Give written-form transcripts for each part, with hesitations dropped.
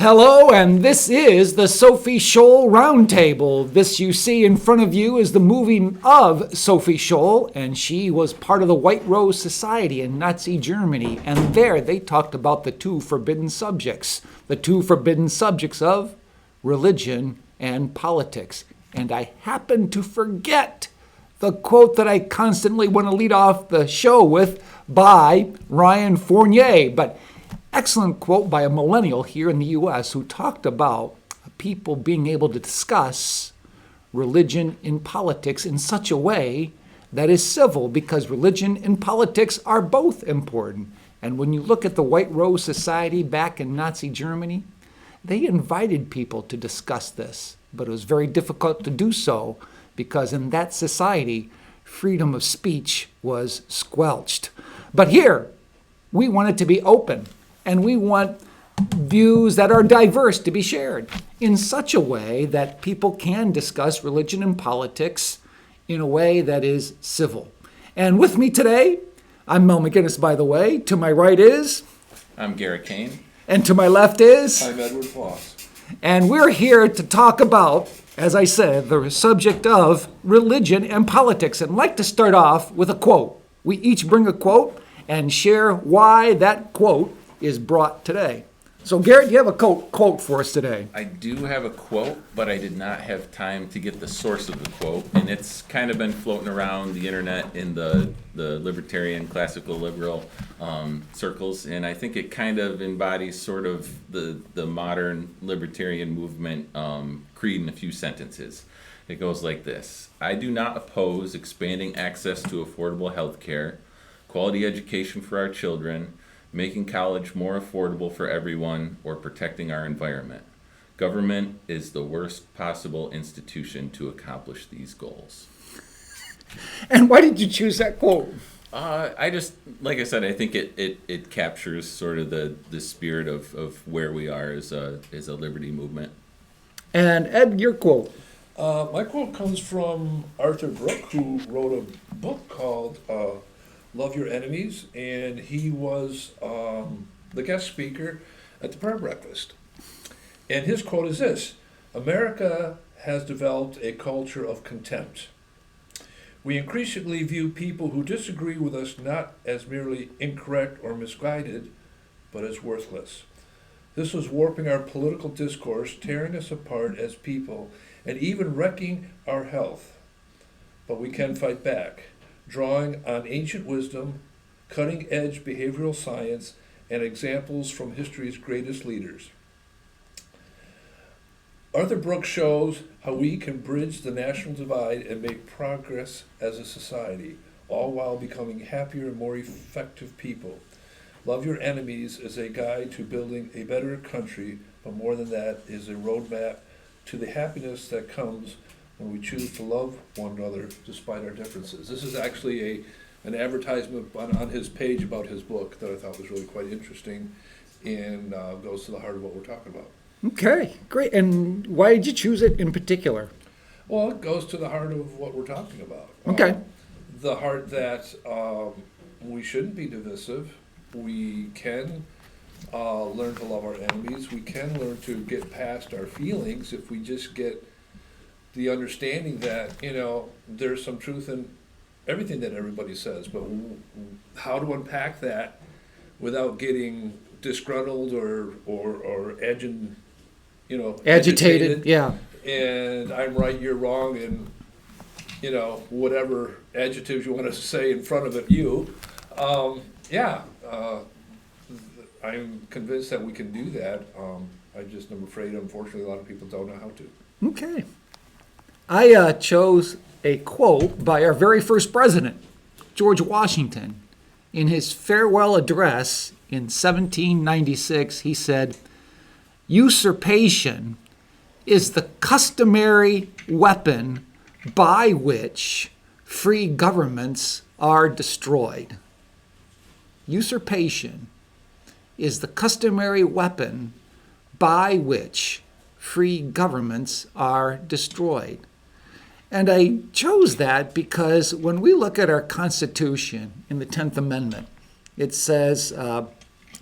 Hello, and this is the Sophie Scholl roundtable. This you see in front of you is the movie of Sophie Scholl, and she was part of the White Rose Society in Nazi Germany. And there they talked about the two forbidden subjects of religion and politics. And I happen to forget the quote that I constantly want to lead off the show with by Ryan Fournier, but excellent quote by a millennial here in the U.S. who talked about people being able to discuss religion and politics in such a way that is civil, because religion and politics are both important. And when you look at the White Rose Society back in Nazi Germany, they invited people to discuss this, but it was very difficult to do so because in that society, freedom of speech was squelched. But here, we want it to be open. And we want views that are diverse to be shared in such a way that people can discuss religion and politics in a way that is civil. And with me today, I'm Mel McGinnis, by the way. To my right is... I'm Garrett Kane. And to my left is... I'm Edward Foss. And we're here to talk about, as I said, the subject of religion and politics. And I'd like to start off with a quote. We each bring a quote and share why that quote is brought today. So Garrett, you have a quote for us today. I do have a quote, but I did not have time to get the source of the quote, and it's kind of been floating around the internet in the libertarian, classical liberal circles, and I think it kind of embodies sort of the modern libertarian movement creed in a few sentences. It goes like this: I do not oppose expanding access to affordable health care, quality education for our children, making college more affordable for everyone, or protecting our environment. Government is the worst possible institution to accomplish these goals. And why did you choose that quote? I just, like I said, I think it captures sort of the spirit of where we are as a liberty movement. And Ed, your quote. My quote comes from Arthur Brooke, who wrote a book called Love Your Enemies, and he was the guest speaker at the prayer breakfast. And his quote is this: America has developed a culture of contempt. We increasingly view people who disagree with us not as merely incorrect or misguided, but as worthless. This is warping our political discourse, tearing us apart as people, and even wrecking our health. But we can fight back, drawing on ancient wisdom, cutting-edge behavioral science, and examples from history's greatest leaders. Arthur Brooke shows how we can bridge the national divide and make progress as a society, all while becoming happier and more effective people. Love Your Enemies is a guide to building a better country, but more than that, is a roadmap to the happiness that comes when we choose to love one another despite our differences. This is actually an advertisement on his page about his book that I thought was really quite interesting and goes to the heart of what we're talking about. Okay, great. And why did you choose it in particular? Well, it goes to the heart of what we're talking about. Okay. The heart that we shouldn't be divisive. We can learn to love our enemies. We can learn to get past our feelings if we just get the understanding that, there's some truth in everything that everybody says, but how to unpack that without getting disgruntled or agitated. Yeah. And I'm right, you're wrong, and whatever adjectives you want to say in front of it, I'm convinced that we can do that. I just am afraid, unfortunately, a lot of people don't know how to. Okay. I chose a quote by our very first president, George Washington. In his farewell address in 1796, he said, "Usurpation is the customary weapon by which free governments are destroyed." Usurpation is the customary weapon by which free governments are destroyed. And I chose that because when we look at our Constitution in the 10th Amendment, it says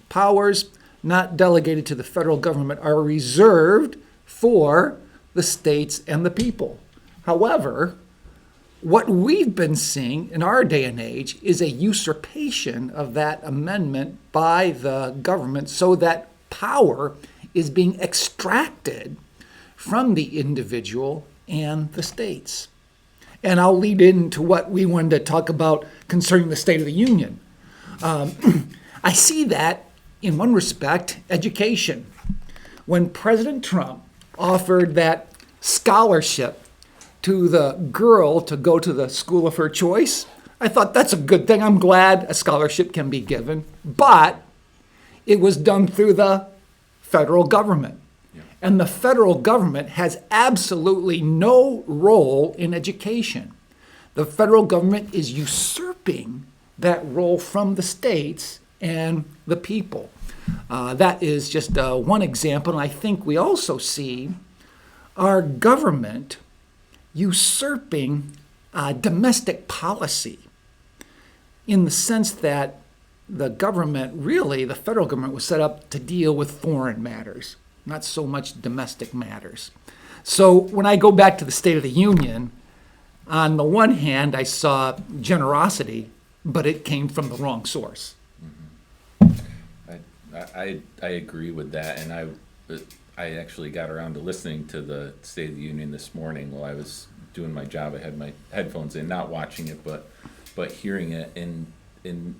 powers not delegated to the federal government, are reserved for the states and the people. However, what we've been seeing in our day and age is a usurpation of that amendment by the government so that power is being extracted from the individual and the states. And I'll lead into what we wanted to talk about concerning the State of the Union. I see that, in one respect, education. When President Trump offered that scholarship to the girl to go to the school of her choice, I thought that's a good thing. I'm glad a scholarship can be given. But it was done through the federal government. Yeah. And the federal government has absolutely no role in education. The federal government is usurping that role from the states and the people. That is just one example. And I think we also see our government usurping domestic policy in the sense that the government, really, the federal government was set up to deal with foreign matters, not so much domestic matters. So when I go back to the State of the Union, on the one hand, I saw generosity, but it came from the wrong source. I agree with that, and I actually got around to listening to the State of the Union this morning while I was doing my job. I had my headphones in, not watching it, but hearing it. And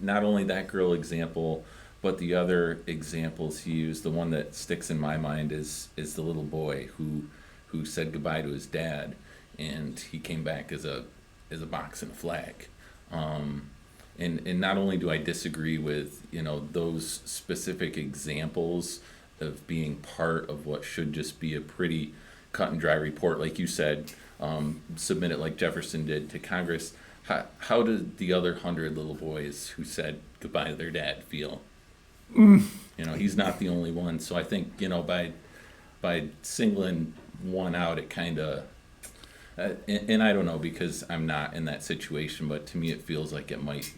not only that girl example, but the other examples he used. The one that sticks in my mind is the little boy who said goodbye to his dad, and he came back as a box and a flag. And not only do I disagree with those specific examples of being part of what should just be a pretty cut and dry report, like you said, submit it like Jefferson did to Congress. How did the other 100 little boys who said goodbye to their dad feel? He's not the only one. So I think by singling one out, it kind of. And I don't know, because I'm not in that situation, but to me it feels like it might,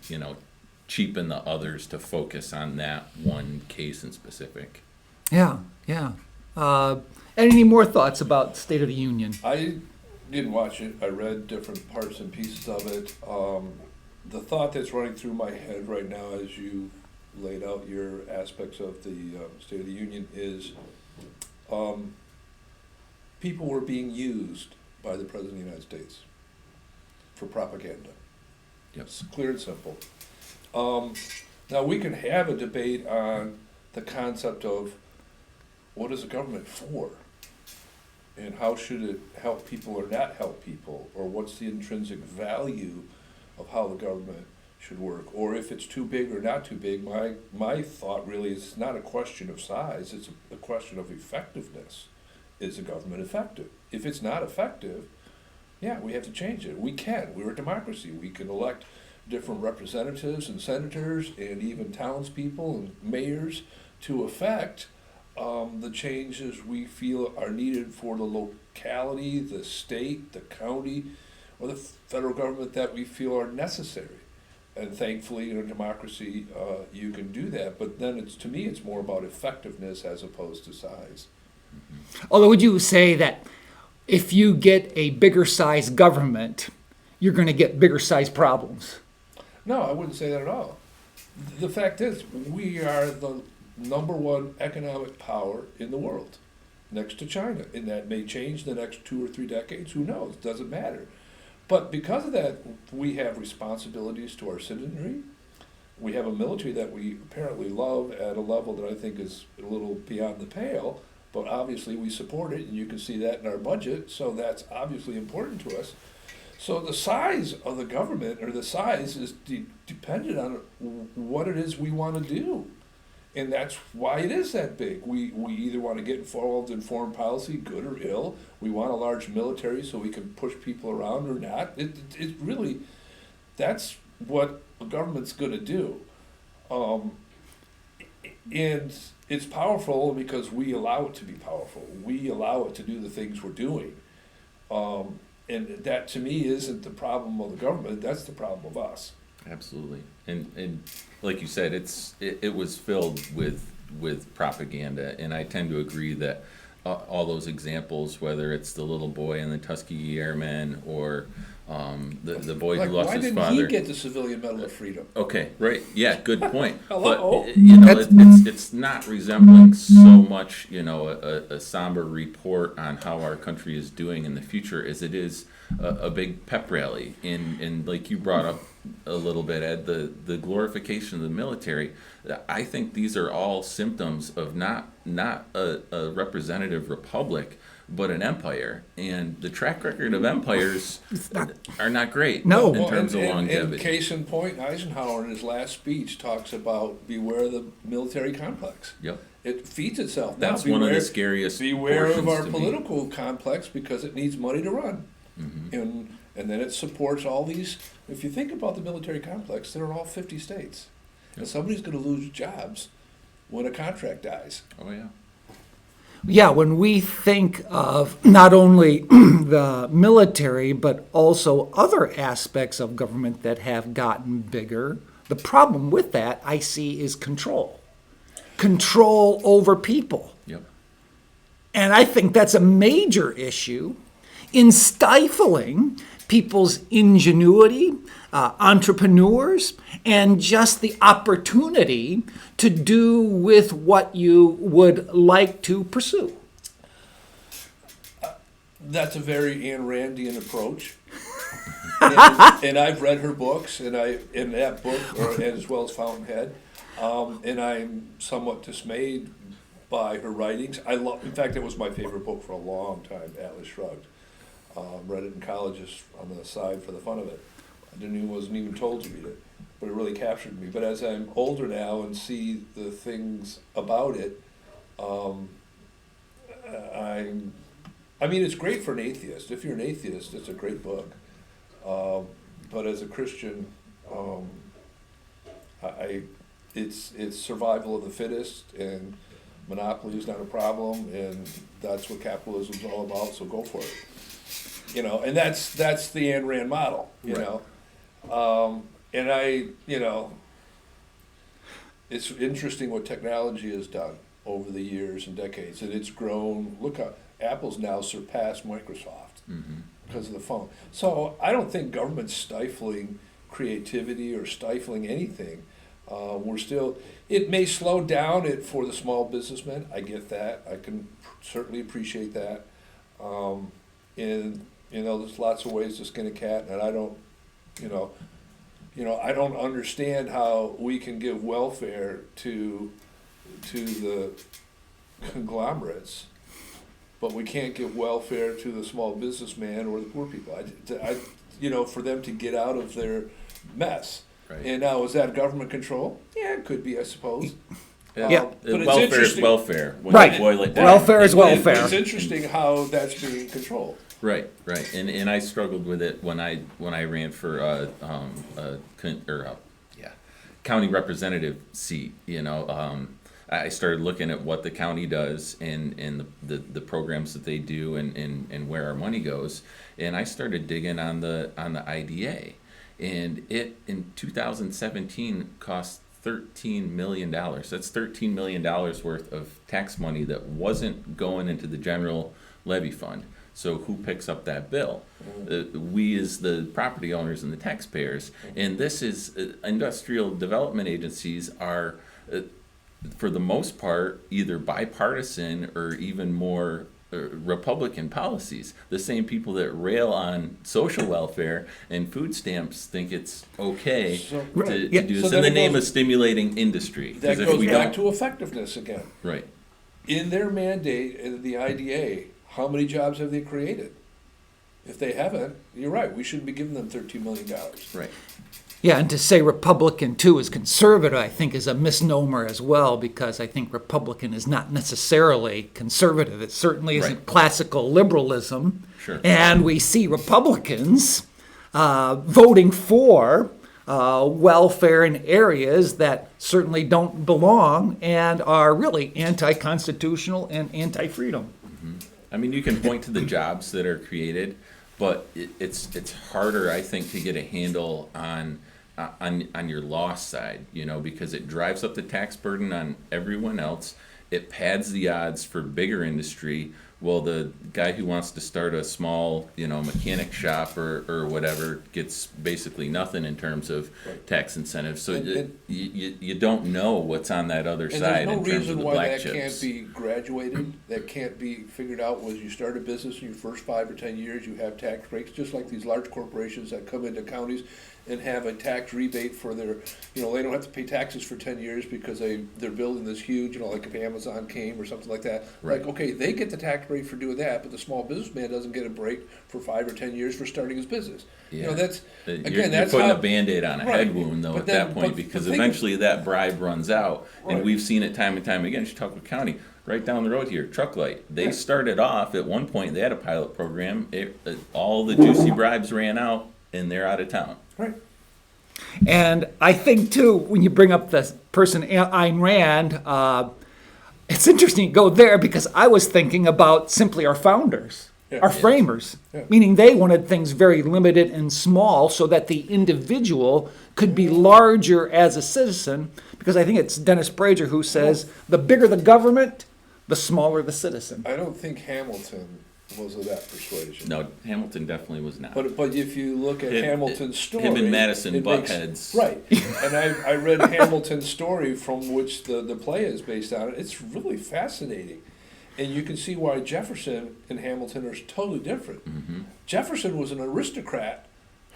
cheapen the others to focus on that one case in specific. Yeah. Any more thoughts about State of the Union? I didn't watch it. I read different parts and pieces of it. The thought that's running through my head right now as you laid out your aspects of the State of the Union is people were being used by the President of the United States for propaganda. Yep. It's clear and simple. Now we can have a debate on the concept of what is the government for, and how should it help people or not help people, or what's the intrinsic value of how the government should work, or if it's too big or not too big. My thought really is it's not a question of size, it's a question of effectiveness. Is the government effective? If it's not effective, yeah, we have to change it. We can. We're a democracy. We can elect different representatives and senators and even townspeople and mayors to affect the changes we feel are needed for the locality, the state, the county, or the federal government that we feel are necessary. And thankfully, in a democracy, you can do that. But then to me, it's more about effectiveness as opposed to size. Although, would you say that if you get a bigger size government, you're going to get bigger size problems? No, I wouldn't say that at all. The fact is, we are the number one economic power in the world, next to China. And that may change the next 2 or 3 decades. Who knows? Doesn't matter. But because of that, we have responsibilities to our citizenry. We have a military that we apparently love at a level that I think is a little beyond the pale. But obviously we support it, and you can see that in our budget, so that's obviously important to us. So the size of the government, or the size, is dependent on what it is we want to do. And that's why it is that big. We either want to get involved in foreign policy, good or ill. We want a large military so we can push people around or not. It really, that's what a government's going to do. And it's powerful because we allow it to be powerful. We allow it to do the things we're doing. And that, to me, isn't the problem of the government. That's the problem of us. Absolutely. And like you said, it was filled with with propaganda, and I tend to agree that all those examples, whether it's the little boy in the Tuskegee Airmen or the boy Like, who lost why his didn't father. he get the Civilian Medal of Freedom? Okay, right. Yeah, good point. Hello? But it's not resembling so much, a somber report on how our country is doing in the future as it is a big pep rally. And like you brought up a little bit, Ed, the glorification of the military. I think these are all symptoms of not a representative republic, but an empire, and the track record of empires are not great No. in terms of And longevity. case in point, Eisenhower in his last speech talks about beware the military complex. Yep. It feeds itself. Now, That's one of the scariest Beware of portions our to me. political complex because it needs money to run. Mm-hmm. And then it supports all these, if you think about the military complex, they're all 50 states. And somebody's gonna lose jobs when a contract dies. Oh yeah. Yeah, when we think of not only the military, but also other aspects of government that have gotten bigger, the problem with that, I see, is control. Control over people. Yep. And I think that's a major issue in stifling people's ingenuity, entrepreneurs, and just the opportunity to do with what you would like to pursue. That's a very Ayn Randian approach. and I've read her books, and in that book, as well as Fountainhead, and I'm somewhat dismayed by her writings. In fact, it was my favorite book for a long time, Atlas Shrugged. Read it in college just on the side for the fun of it. Wasn't even told to read it, but it really captured me. But as I'm older now and see the things about it, I mean, it's great for an atheist. If you're an atheist, it's a great book. But as a Christian, it's survival of the fittest, and monopoly is not a problem, and that's what capitalism is all about. So go for it. And that's the Ayn Rand model. It's interesting what technology has done over the years and decades, and it's grown. Look how Apple's now surpassed Microsoft because of the phone. So I don't think government's stifling creativity or stifling anything. It may slow down it for the small businessmen. I get that. I can certainly appreciate that. And there's lots of ways to skin a cat, and I don't understand how we can give welfare to the conglomerates, but we can't give welfare to the small businessman or the poor people. For them to get out of their mess. Right. And now, is that government control? Yeah, it could be, I suppose. Yeah. But it's Welfare is interesting. welfare. When Right. you boil it down. Welfare is welfare. It's interesting how that's being controlled. Right. And I struggled with it when I ran for county representative seat. I started looking at what the county does and the programs that they do and where our money goes, and I started digging on the IDA, and it in 2017 cost $13 million. That's $13 million worth of tax money that wasn't going into the general levy fund. So who picks up that bill? We as the property owners and the taxpayers. And this is, industrial development agencies are, for the most part, either bipartisan or even more Republican policies. The same people that rail on social welfare and food stamps think it's okay to do this in the name of stimulating industry. That goes back to effectiveness again. Right. In their mandate, in the IDA, how many jobs have they created? If they haven't, you're right, we shouldn't be giving them $13 million. Right. Yeah, and to say Republican, too, is conservative, I think, is a misnomer as well, because I think Republican is not necessarily conservative. It certainly isn't Right. classical liberalism. Sure. And we see Republicans voting for welfare in areas that certainly don't belong and are really anti-constitutional and anti-freedom. I mean, you can point to the jobs that are created, but it's harder, I think, to get a handle on on your loss side, because it drives up the tax burden on everyone else. It pads the odds for bigger industry. Well, the guy who wants to start a small, mechanic shop or whatever gets basically nothing in terms of tax incentives. So you don't know what's on that other side in terms of the black There's no reason why that chips. can't be graduated, that can't be figured out. Was you start a business in your first 5 or 10 years, you have tax breaks, just like these large corporations that come into counties and have a tax rebate for their, they don't have to pay taxes for 10 years because they're building this huge, like if Amazon came or something like that. Right. Like, okay, they get the tax break for doing that, but the small businessman doesn't get a break for 5 or 10 years for starting his business. Yeah. That's, You're that's putting how, a Band-Aid on a Right. head wound, though, But at then- that point, but because think of- eventually that bribe runs out. Right. And we've seen it time and time again. Chautauqua County, right down the road here, Truck Light. They Right. started off, at one point, they had a pilot program. All the juicy bribes ran out, and they're out of town. right. And I think, too, when you bring up the person Ayn Rand, it's interesting to go there because I was thinking about simply our founders, Yeah. our Yeah. framers, Yeah. meaning they wanted things very limited and small so that the individual could be larger as a citizen. Because I think it's Dennis Prager who says, the bigger the government, the smaller the citizen. I don't think Hamilton was of that persuasion. No, Hamilton definitely was not. But if you look at Him- Hamilton's story, him and Madison it butt makes- heads. right? And I read Hamilton's story from which the play is based on. It's really fascinating, and you can see why Jefferson and Hamilton are totally different. Mm-hmm. Jefferson was an aristocrat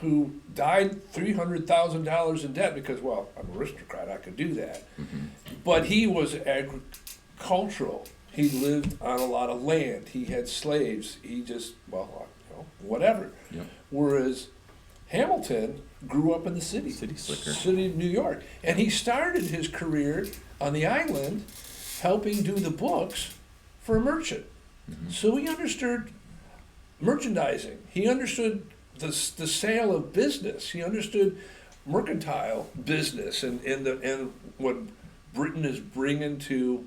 who died $300,000 in debt because, well, I'm an aristocrat, I could do that. Mm-hmm. But he was agricultural. He lived on a lot of land. He had slaves. He just, whatever. Yep. Whereas Hamilton grew up in the city. City slicker. City of New York. And he started his career on the island helping do the books for a merchant. Mm-hmm. So he understood merchandising. He understood the sale of business. He understood mercantile business and what Britain is bringing to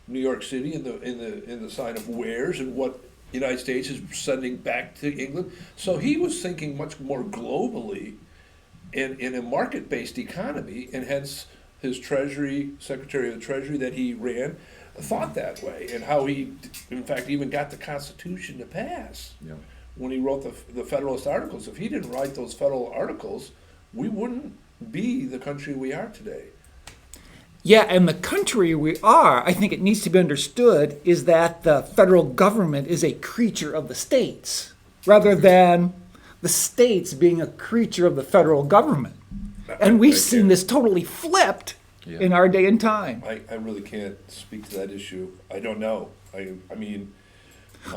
New York City in the sign of wares and what the United States is sending back to England. So he was thinking much more globally in a market-based economy, and hence his Secretary of the Treasury that he ran thought that way, and how he, in fact, even got the Constitution to pass Yep. when he wrote the Federalist Articles. If he didn't write those Federal Articles, we wouldn't be the country we are today. Yeah, and the country we are, I think it needs to be understood, is that the federal government is a creature of the states, rather than the states being a creature of the federal government. And we've seen this totally flipped Yeah. in our day and time. I really can't speak to that issue. I don't know. I mean,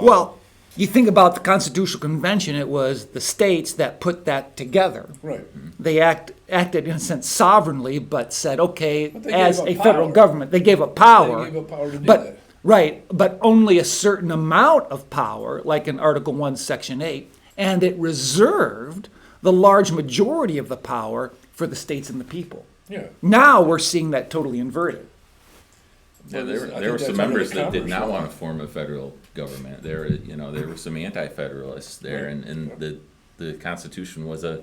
Well, you think about the Constitutional Convention, it was the states that put that together. right. They acted, in a sense, sovereignly, but said, okay, But they as gave a up federal power. government, they gave up power. They gave up power to do but, that. Right, but only a certain amount of power, like in Article 1, Section 8, and it reserved the large majority of the power for the states and the people. Yeah. Now we're seeing that totally inverted. Yeah, Well, there, I there think were that's some under members the that did Commerce not Law. want to form a federal government. There were some anti-federalists there, and the Constitution was a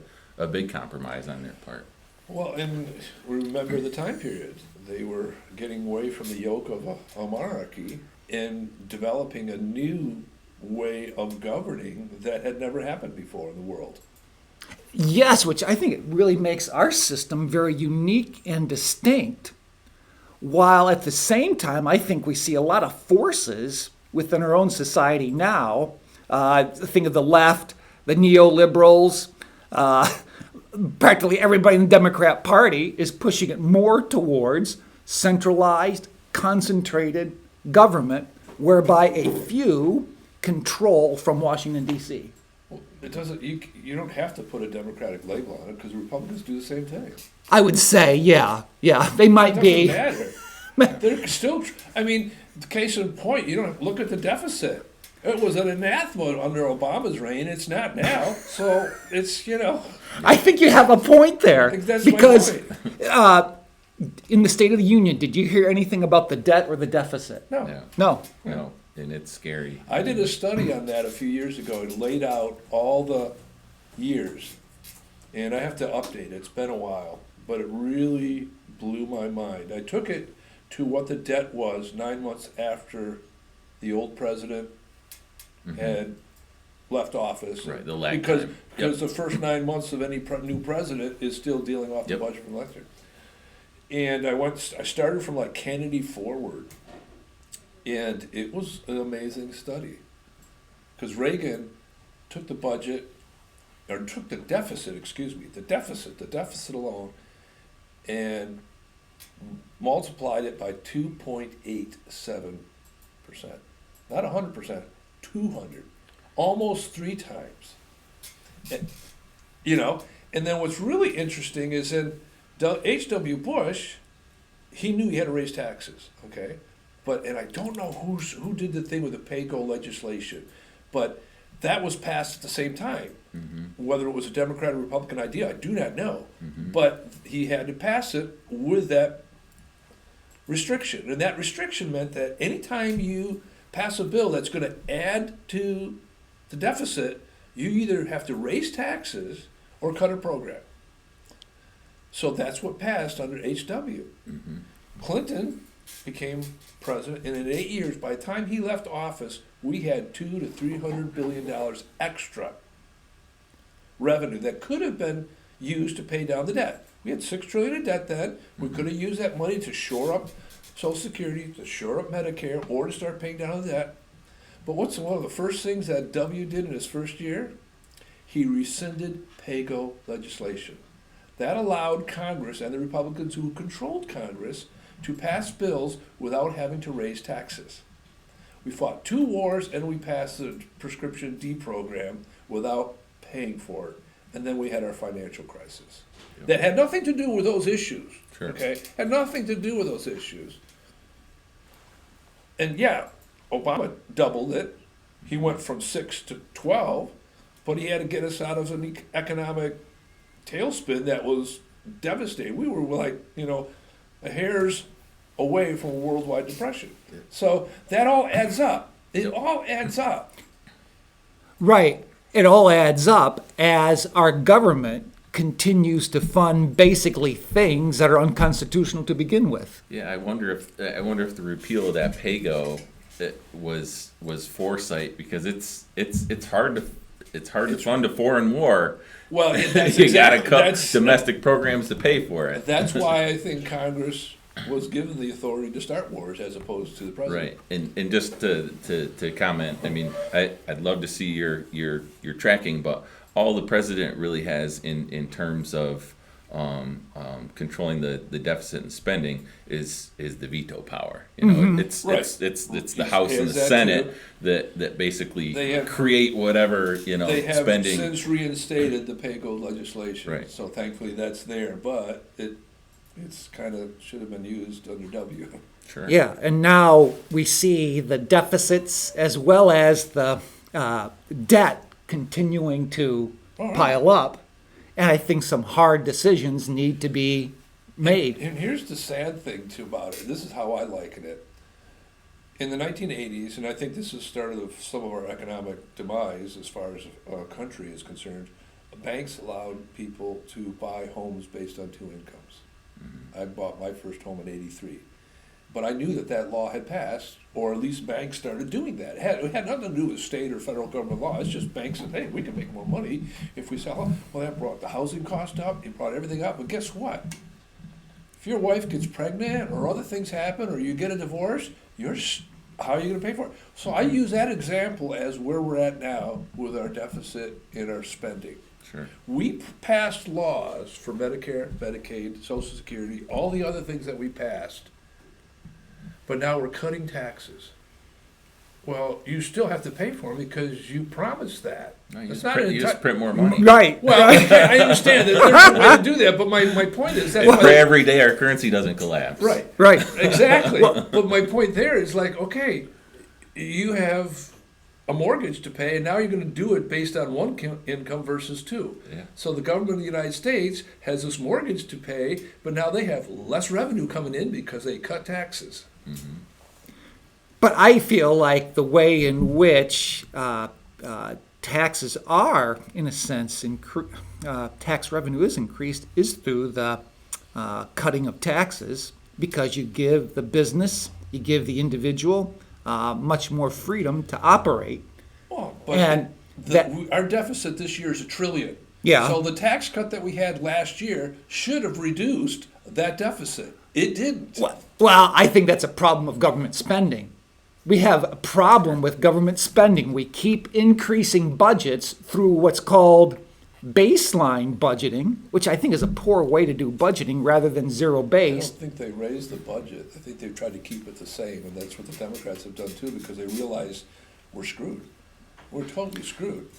big compromise on their part. Well, and remember the time period. They were getting away from the yoke of a monarchy and developing a new way of governing that had never happened before in the world. Yes, which I think it really makes our system very unique and distinct. While at the same time, I think we see a lot of forces within our own society now. Think of the left, the neoliberals, practically everybody in the Democrat Party is pushing it more towards centralized, concentrated government, whereby a few control from Washington, D.C. Well, it doesn't. You don't have to put a Democratic label on it because Republicans do the same thing. I would say, yeah, they might It be. doesn't matter. They're still. I mean, case in point, you don't look at the deficit. It was an anathema under Obama's reign. It's not now. So it's I think you have a point there. I think that's my because point. in the State of the Union, did you hear anything about the debt or the deficit? No. Yeah. No. No, and it's scary. I did a study on that a few years ago. It laid out all the years And I have to update it. It's been a while, but it really blew my mind. I took it to what the debt was 9 months after the old president had left office. Right, the lag because time. because the first 9 months of any new president is still dealing off the Yep. budget from last year. And I started from like Kennedy forward, and it was an amazing study. Because Reagan took the budget, or took the deficit, the deficit alone, and multiplied it by 2.87%. Not 100%, 200. Almost 3 times. And, and then what's really interesting is in H.W. Bush, he knew he had to raise taxes, okay? And I don't know who did the thing with the pay-go legislation, but that was passed at the same time. Whether it was a Democrat or Republican idea, I do not know. But he had to pass it with that restriction. And that restriction meant that anytime you pass a bill that's going to add to the deficit, you either have to raise taxes or cut a program. So that's what passed under H.W. Clinton became president, and in 8 years, by the time he left office, we had $200 to $300 billion extra revenue that could have been used to pay down the debt. We had $6 trillion in debt then. We could have used that money to shore up Social Security, to shore up Medicare, or to start paying down the debt. But what's one of the first things that W did in his first year? He rescinded pay-go legislation. That allowed Congress and the Republicans who controlled Congress to pass bills without having to raise taxes. We fought 2 wars and we passed the prescription D program without paying for it. And then we had our financial crisis. That had nothing to do with those issues. Sure. Okay? Had nothing to do with those issues. And yeah, Obama doubled it. He went from 6 to 12, but he had to get us out of an economic tailspin that was devastating. We were like, a hair's away from a worldwide depression. So that all adds up. It all adds up. Right. It all adds up as our government continues to fund basically things that are unconstitutional to begin with. Yeah, I wonder if the repeal of that pay-go was foresight, because it's hard to fund a foreign war. Well, that's you got to cut domestic programs to pay for it. That's why I think Congress was given the authority to start wars as opposed to the president. Right, and just to comment, I mean, I'd love to see your tracking, but all the president really has in terms of controlling the deficit and spending is the veto power. It's the House and the Senate that basically create whatever They have spending. since reinstated the pay-go legislation, Right. so thankfully that's there. But it's kind of should have been used under W. Sure. Yeah, and now we see the deficits as well as the debt continuing to pile up, and I think some hard decisions need to be made. And here's the sad thing too about it. This is how I liken it. In the 1980s, and I think this is the start of some of our economic demise as far as our country is concerned, banks allowed people to buy homes based on 2 incomes. I bought my first home in '83. But I knew that law had passed, or at least banks started doing that. It had nothing to do with state or federal government law. It's just banks said, hey, we can make more money if we sell them. Well, that brought the housing cost up. It brought everything up. But guess what? If your wife gets pregnant or other things happen or you get a divorce, how are you going to pay for it? So I use that example as where we're at now with our deficit and our spending. Sure. We passed laws for Medicare, Medicaid, Social Security, all the other things that we passed. But now we're cutting taxes. Well, you still have to pay for them because you promised that. No, you just print more money. Right. Well, I understand that there's a way to do that, but my point is that... Pray every day our currency doesn't collapse. Right. Exactly. But my point there is like, okay, you have a mortgage to pay, and now you're going to do it based on 1 income versus 2. Yeah. So the government of the United States has this mortgage to pay, but now they have less revenue coming in because they cut taxes. But I feel like the way in which taxes are, in a sense, tax revenue is increased is through the cutting of taxes, because you give the business, you give the individual much more freedom to operate. Well, but And our deficit this year is $1 trillion. Yeah. So the tax cut that we had last year should have reduced that deficit. It didn't. Well, I think that's a problem of government spending. We have a problem with government spending. We keep increasing budgets through what's called baseline budgeting, which I think is a poor way to do budgeting rather than I zero-based. don't think they raised the budget. I think they've tried to keep it the same, and that's what the Democrats have done too, because they realize we're screwed. We're totally screwed.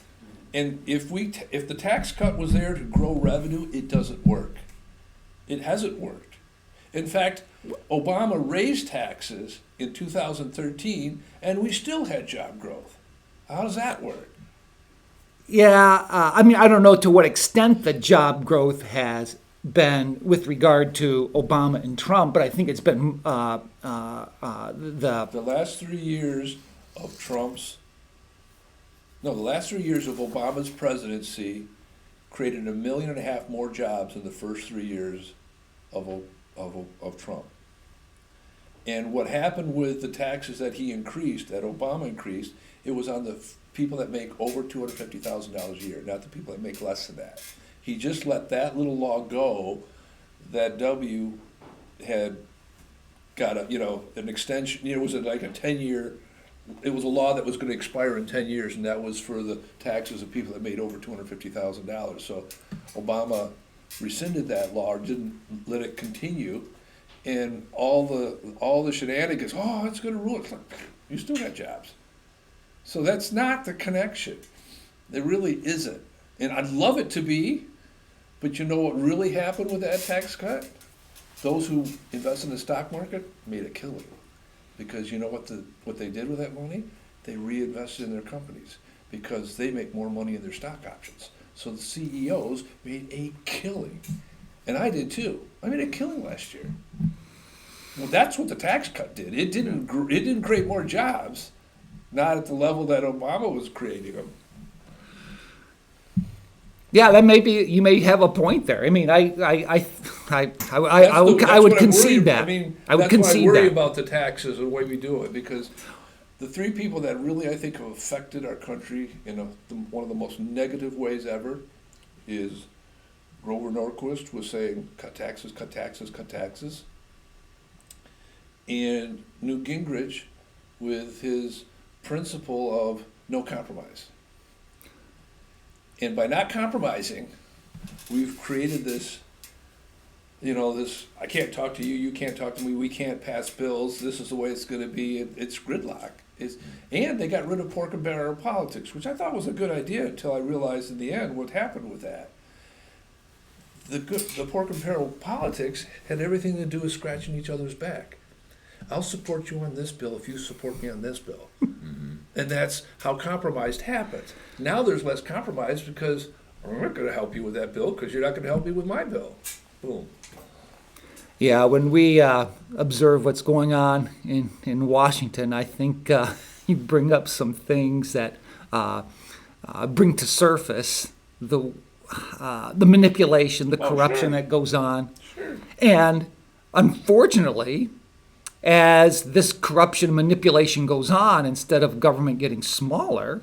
And if the tax cut was there to grow revenue, it doesn't work. It hasn't worked. In fact, Obama raised taxes in 2013, and we still had job growth. How does that work? Yeah, I mean, I don't know to what extent the job growth has been with regard to Obama and Trump, but I think it's been The last 3 years of the last 3 years of Obama's presidency created 1.5 million more jobs in the first 3 years of Trump. And what happened with the taxes that he increased, that Obama increased, it was on the people that make over $250,000 a year, not the people that make less than that. He just let that little law go, that W had got an extension, it was like a 10-year, it was a law that was going to expire in 10 years, and that was for the taxes of people that made over $250,000. So Obama rescinded that law, or didn't let it continue, and all the shenanigans, it's going to ruin it. It's like, you still got jobs. So that's not the connection. It really isn't. And I'd love it to be, but you know what really happened with that tax cut? Those who invest in the stock market made a killing. Because you know what they did with that money? They reinvested in their companies, because they make more money in their stock options. So the CEOs made a killing. And I did too. I made a killing last year. Well, that's what the tax cut did. It didn't create more jobs, not at the level that Obama was creating them. Yeah, that you may have a point there. I mean, I would concede that. I would concede I worry that. about the taxes and the way we do it, because the three people that really, I think, have affected our country in one of the most negative ways ever is Grover Norquist was saying, cut taxes, cut taxes, cut taxes. And Newt Gingrich with his principle of no compromise. And by not compromising, we've created this, I can't talk to you, you can't talk to me, we can't pass bills, this is the way it's going to be, it's gridlock. And they got rid of pork and barrel politics, which I thought was a good idea until I realized in the end what happened with that. The pork and barrel politics had everything to do with scratching each other's back. I'll support you on this bill if you support me on this bill. Mm-hmm. And that's how compromise happens. Now there's less compromise because I'm not going to help you with that bill because you're not going to help me with my bill. Boom. Yeah, when we observe what's going on in Washington, I think you bring up some things that bring to surface the manipulation, the corruption that goes on. Sure. And unfortunately, as this corruption and manipulation goes on, instead of government getting smaller,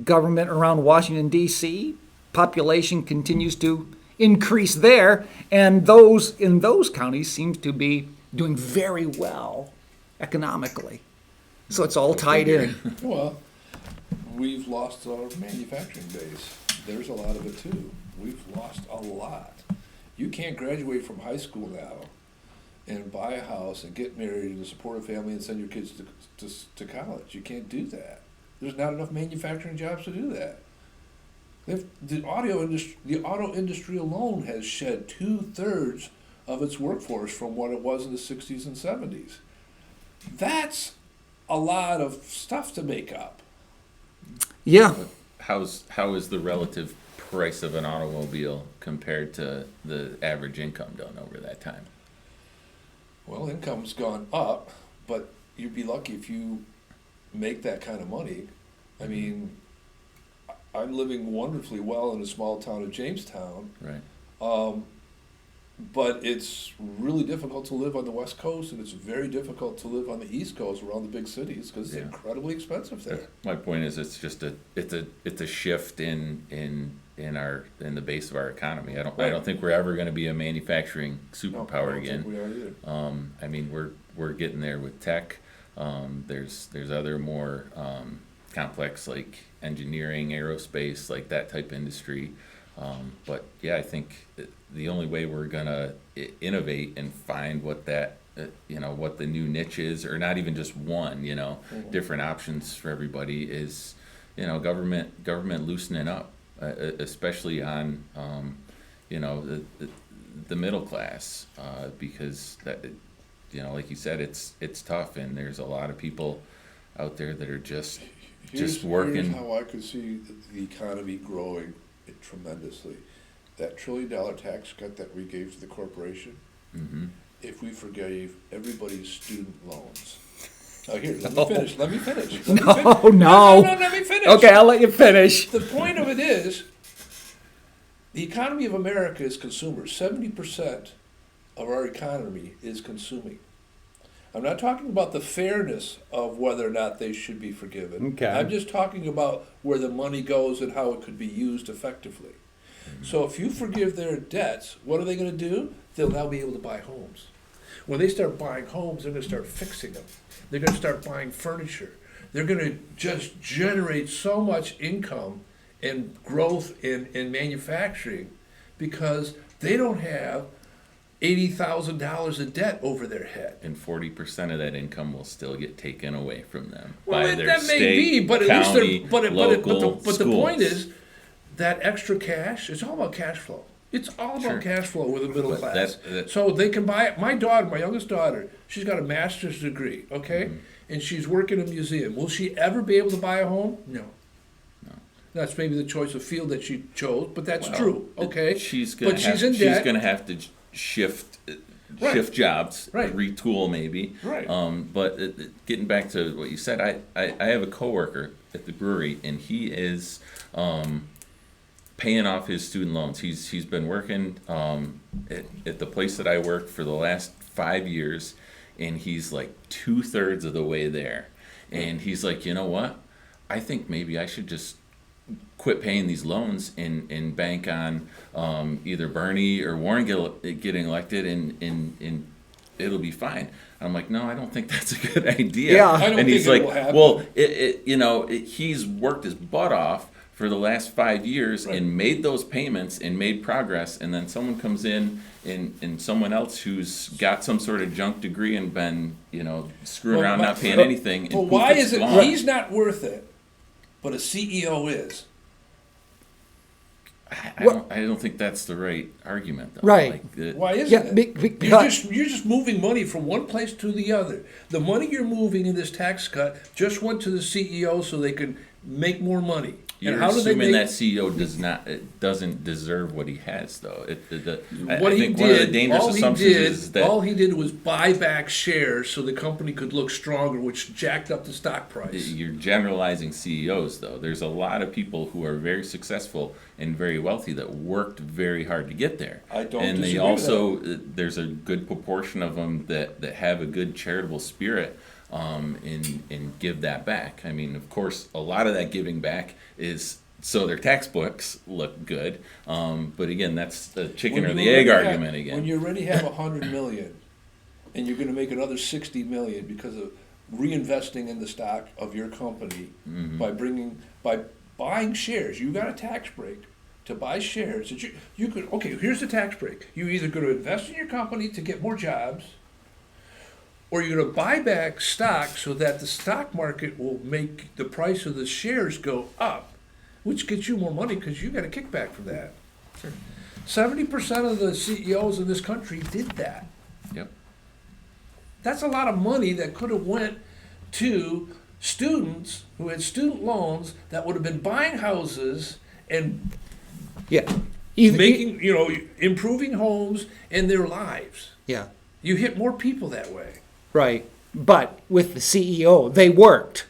government around Washington, D.C., population continues to increase there, and those in those counties seem to be doing very well economically. So it's all tied in. Well, we've lost our manufacturing base. There's a lot of it too. We've lost a lot. You can't graduate from high school now and buy a house and get married and support a family and send your kids to college. You can't do that. There's not enough manufacturing jobs to do that. The auto industry alone has shed 2/3 of its workforce from what it was in the 60s and 70s. That's a lot of stuff to make up. Yeah. How is the relative price of an automobile compared to the average income done over that time? Well, income's gone up, but you'd be lucky if you make that kind of money. I mean, I'm living wonderfully well in a small town of Jamestown, Right. but it's really difficult to live on the West Coast, and it's very difficult to live on the East Coast around the big cities because it's Yeah. incredibly expensive there. My point is, it's just it's a shift in the base of our economy. I don't think we're ever going to be a manufacturing No, I superpower don't again. think we are either. I mean, we're getting there with tech. There's other more complex, like engineering, aerospace, like that type of industry. But yeah, I think the only way we're gonna innovate and find what that what the new niche is, or not even just one, different options for everybody, is government loosening up, especially on the middle class, because that like you said, it's tough, and there's a lot of people out there that are just working. Here's how I could see the economy growing tremendously. That $1 trillion tax cut that we gave to the corporation, Hmm. if we forgave everybody's student loans. Now here, let me finish. Let me finish. Let me No, finish. no. No, let me finish. Okay, I'll let you finish. The point of it is, the economy of America is consumers. 70% of our economy is consuming. I'm not talking about the fairness of whether or not they should be forgiven. Okay. I'm just talking about where the money goes and how it could be used effectively. So if you forgive their debts, what are they going to do? They'll now be able to buy homes. When they start buying homes, they're going to start fixing them. They're going to start buying furniture. They're going to just generate so much income and growth in manufacturing because they don't have $80,000 of debt over their head. And 40% of that income will still get taken away from them Well, by their that may state, be, but at least county, they're, local but the point schools. is that extra cash, it's all about cash flow. It's all Sure. about cash flow with the middle But class. that- So they can buy it. My daughter, my youngest daughter, she's got a master's degree, okay? Mm-hmm. And she's working in a museum. Will she ever be able to buy a home? No. That's maybe the choice of field that she chose, but that's Well, true, okay? She's But she's in debt. gonna have to shift Right. shift jobs, Right. retool maybe. Right. But getting back to what you said, I have a coworker at the brewery, and he is paying off his student loans. He's been working at the place that I work for the last 5 years, and he's like 2/3 of the way there. And he's like, you know what? I think maybe I should just quit paying these loans and bank on either Bernie or Warren getting elected, and it'll be fine. I'm like, no, I don't think that's a good idea. Yeah. I don't and he's think it like, will happen. well, he's worked his butt off for the last 5 years Right. and made those payments and made progress, and then someone comes in and someone else who's got some sort of junk degree and been screwing around not paying anything. And Well, poof, why it's is it gone. he's not worth it, but a CEO is? I don't think that's the right argument, though. Right. Why isn't Yeah, it? because You're just moving money from one place to the other. The money you're moving in this tax cut just went to the CEO so they could make more money. You're how do they assuming make that CEO doesn't deserve what he has, though. I what he think one of the did? dangerous All he assumptions did, is that all he did was buy back shares so the company could look stronger, which jacked up the stock price. you're generalizing CEOs, though. There's a lot of people who are very successful and very wealthy that worked very hard to get there. I don't And they disagree with also, there's a good proportion of them that have a good charitable spirit and give that back. I mean, of course, a lot of that giving back is so their tax books look good. But again, that's the chicken or When the you egg already argument have, again. When you already have 100 million, and you're going to make another 60 million because of reinvesting in the stock of your company Mm-hmm. by buying shares, you got a tax break to buy shares that you could. Okay, here's the tax break. You're either going to invest in your company to get more jobs, or you're going to buy back stock so that the stock market will make the price of the shares go up, which gets you more money because you got a kickback from that. 70% of the CEOs in this country did that. Yep. That's a lot of money that could have went to students who had student loans that would have been buying houses and yeah, even making, improving homes and their lives. yeah, You hit more people that way. right. But with the CEO, they worked.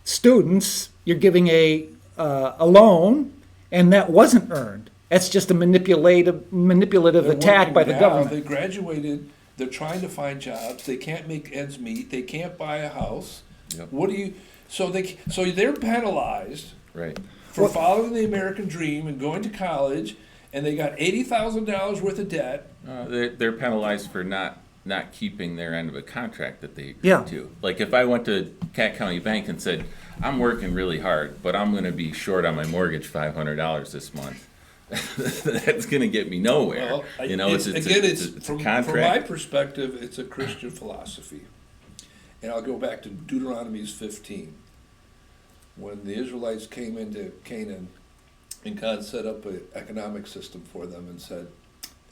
Students, you're giving a a loan, and that wasn't earned. That's just a manipulative They're attack by the working now. government. They graduated, they're trying to find jobs, they can't make ends meet, they can't buy a house. Yep. So they're penalized Right. for following the American dream and going to college, and they got $80,000 worth of debt. They're penalized for not keeping their end of a contract that they agreed Yeah. to. Like if I went to Cat County Bank and said, I'm working really hard, but I'm going to be short on my mortgage $500 this month. That's going to get me nowhere. Well, It's a from contract. my perspective, it's a Christian philosophy. And I'll go back to Deuteronomy 15. When the Israelites came into Canaan, and God set up an economic system for them and said,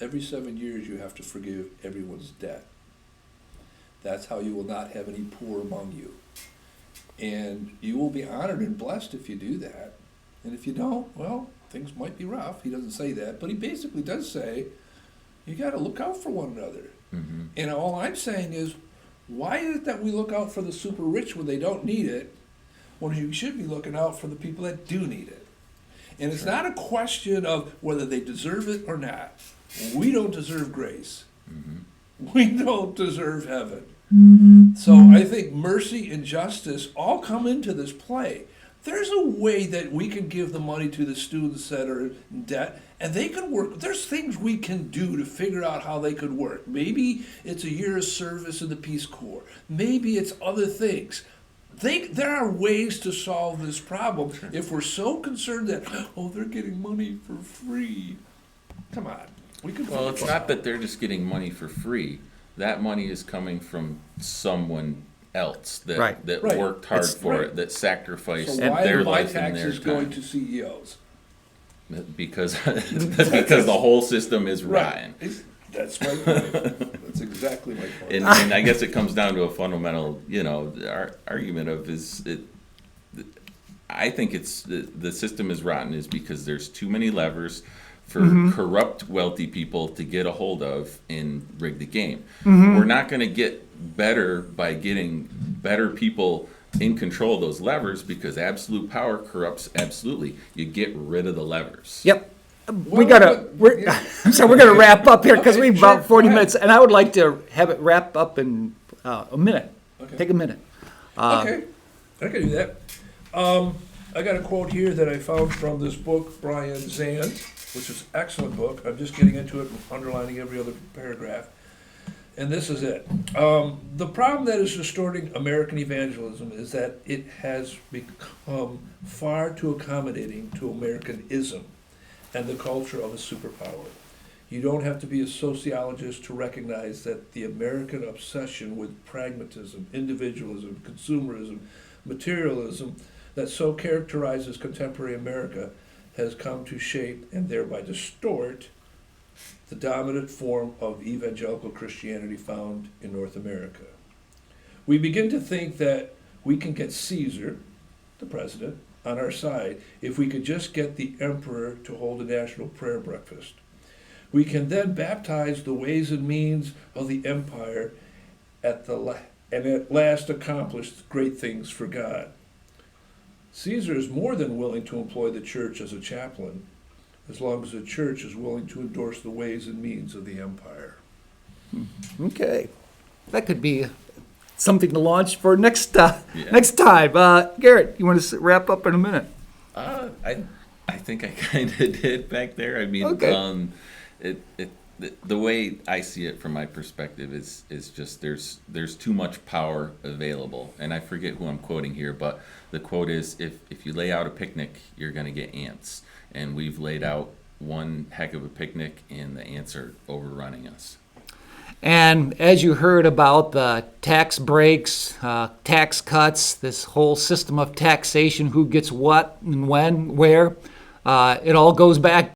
every 7 years you have to forgive everyone's debt. That's how you will not have any poor among you. And you will be honored and blessed if you do that. And if you don't, well, things might be rough. He doesn't say that, but he basically does say, you got to look out for one another. Mm-hmm. And all I'm saying is, why is it that we look out for the super rich when they don't need it, when you should be looking out for the people that do need it? And it's not a question of whether they deserve it or not. We don't deserve grace. Mm-hmm. We don't deserve heaven. So I think mercy and justice all come into this play. There's a way that we can give the money to the students that are in debt, and they can work. There's things we can do to figure out how they could work. Maybe it's a year of service in the Peace Corps. Maybe it's other things. There are ways to solve this problem. If we're so concerned that, oh, they're getting money for free. Come on. Well, it's not that they're just getting money for free. That money is coming from someone else that Right. Right. worked hard It's- for right. it, that sacrificed So why their are my life and their taxes going time. to CEOs? Because because the whole system is rotten. That's my point. That's exactly my point. And I guess it comes down to a fundamental, argument of I think it's the system is rotten is because there's too many levers for corrupt wealthy people to get a hold of and rig the game. We're not going to get better by getting better people in control of those levers because absolute power corrupts absolutely. You get rid of the levers. Yep. We're yeah. we're gonna wrap up here because Okay, we've sure, about 40 go ahead. minutes, and I would like to have it wrap up in a minute. Okay. Take a minute. Okay, I can do that. I got a quote here that I found from this book, Brian Zand, which is an excellent book. I'm just getting into it and underlining every other paragraph. And this is it. The problem that is distorting American evangelism is that it has become far too accommodating to Americanism and the culture of a superpower. You don't have to be a sociologist to recognize that the American obsession with pragmatism, individualism, consumerism, materialism that so characterizes contemporary America has come to shape and thereby distort the dominant form of evangelical Christianity found in North America. We begin to think that we can get Caesar, the president, on our side if we could just get the emperor to hold a national prayer breakfast. We can then baptize the ways and means of the empire and at last accomplish great things for God. Caesar is more than willing to employ the church as a chaplain, as long as the church is willing to endorse the ways and means of the empire. Okay, that could be something to launch for next time. Garrett, you want to wrap up in a minute? I think I kind of did back there. I mean, Okay. The way I see it from my perspective is just there's too much power available, and I forget who I'm quoting here, but the quote is if you lay out a picnic, you're going to get ants, and we've laid out one heck of a picnic, and the ants are overrunning us. And as you heard about the tax breaks, tax cuts, this whole system of taxation, who gets what and when, where, it all goes back